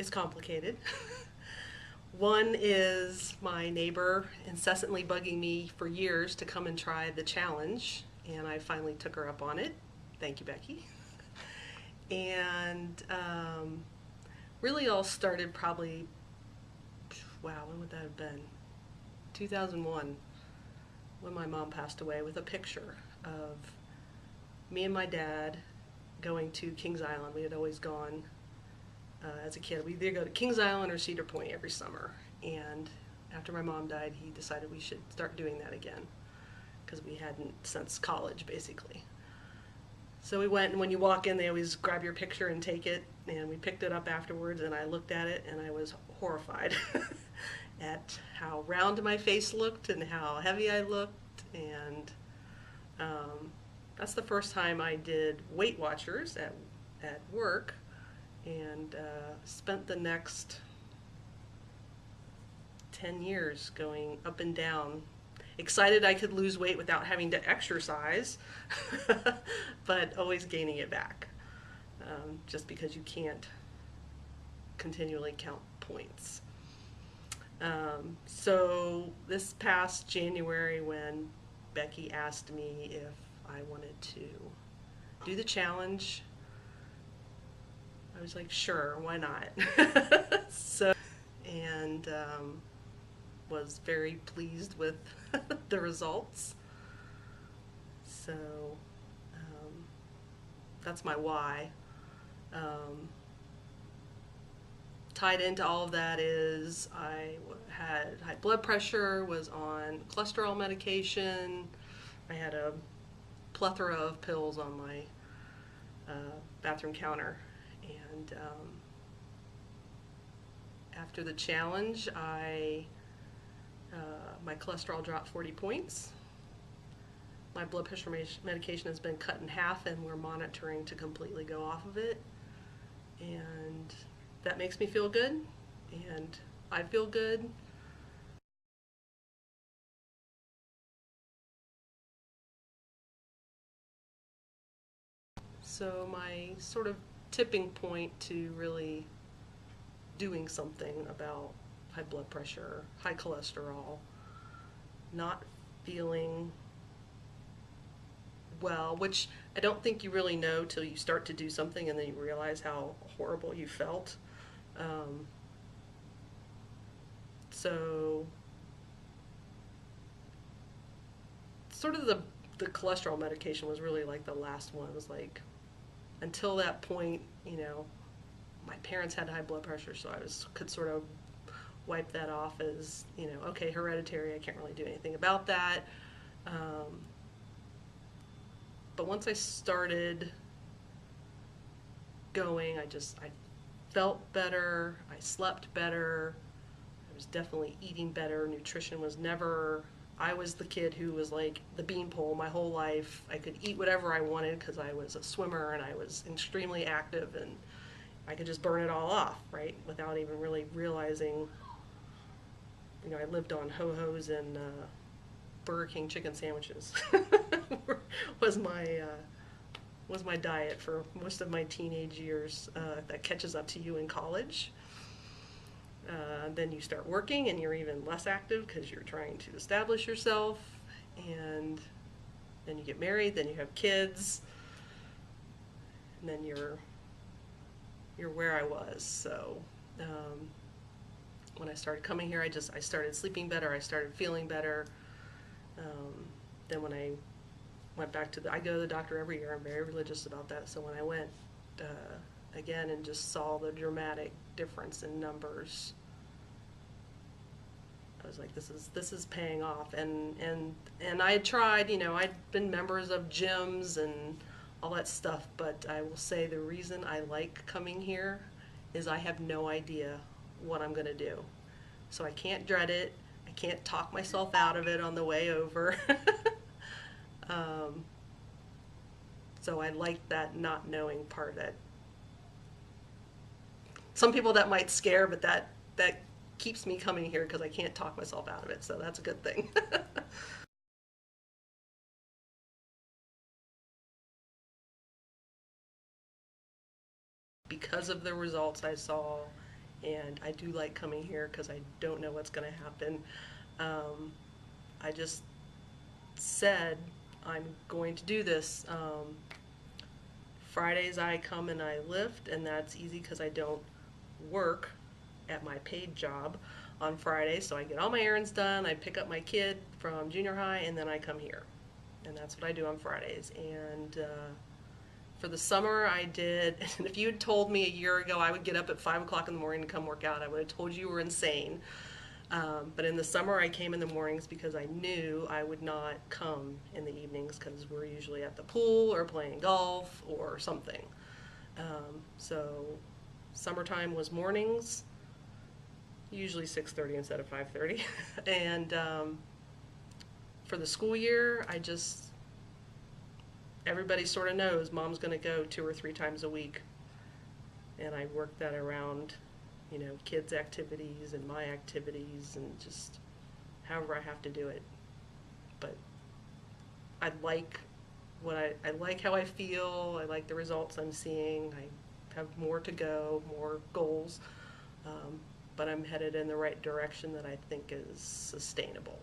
It's complicated. One is my neighbor incessantly bugging me for years to come and try the challenge, and I finally took her up on it. Thank you, Becky. And really all started probably, wow, when would that have been? 2001, when my mom passed away, with a picture of me and my dad going to Kings Island. We had always gone as a kid. We'd either go to Kings Island or Cedar Point every summer. And after my mom died, he decided we should start doing that again because we hadn't since college, basically. So we went, and when you walk in, they always grab your picture and take it. And we picked it up afterwards, and I looked at it, and I was horrified at how round my face looked and how heavy I looked. And that's the first time I did Weight Watchers at work, and spent the next 10 years going up and down, excited I could lose weight without having to exercise, but always gaining it back, just because you can't continually count points. So this past January, when Becky asked me if I wanted to do the challenge, I was like, sure, why not? And was very pleased with the results. So that's my why. Tied into all of that is I had high blood pressure, was on cholesterol medication. I had a plethora of pills on my bathroom counter. And after the challenge, my cholesterol dropped 40 points. My blood pressure medication has been cut in half, and we're monitoring to completely go off of it. And that makes me feel good, and I feel good. So my sort of tipping point to really doing something about high blood pressure, high cholesterol, not feeling well, which I don't think you really know till you start to do something and then you realize how horrible you felt. So sort of the cholesterol medication was really like the last one. It was like, until that point, my parents had high blood pressure, so could sort of wipe that off as, okay, hereditary, I can't really do anything about that. But once I started going, I felt better, I slept better, I was definitely eating better. Nutrition was never, I was the kid who was like the beanpole my whole life. I could eat whatever I wanted because I was a swimmer and I was extremely active, and I could just burn it all off, right, without even really realizing. I lived on Ho-Hos and Burger King chicken sandwiches was my diet for most of my teenage years. That catches up to you in college. Then you start working and you're even less active because you're trying to establish yourself, and then you get married, then you have kids, and then you're where I was. So when I started coming here, I started sleeping better, I started feeling better. Then when I went back I go to the doctor every year, I'm very religious about that, so when I went again and just saw the dramatic difference in numbers, I was like, this is paying off. And I had tried, I'd been members of gyms and all that stuff, but I will say the reason I like coming here is I have no idea what I'm going to do. So I can't dread it. I can't talk myself out of it on the way over. So I like that not knowing part. That some people that might scare, but that keeps me coming here because I can't talk myself out of it. So that's a good thing. Because of the results I saw and I do like coming here because I don't know what's going to happen. I just said I'm going to do this. Fridays I come and I lift, and that's easy because I don't work at my paid job on Fridays, so I get all my errands done, I pick up my kid from junior high, and then I come here. And that's what I do on Fridays. And for the summer I did, and if you had told me a year ago I would get up at 5 o'clock in the morning to come work out, I would have told you were insane. But in the summer I came in the mornings because I knew I would not come in the evenings because we're usually at the pool or playing golf or something. So summertime was mornings, usually 6:30 instead of 5:30. And for the school year, everybody sort of knows mom's going to go 2 or 3 times a week. And I work that around, kids' activities and my activities and just however I have to do it. But I like I like how I feel. I like the results I'm seeing. I have more to go, more goals. But I'm headed in the right direction that I think is sustainable.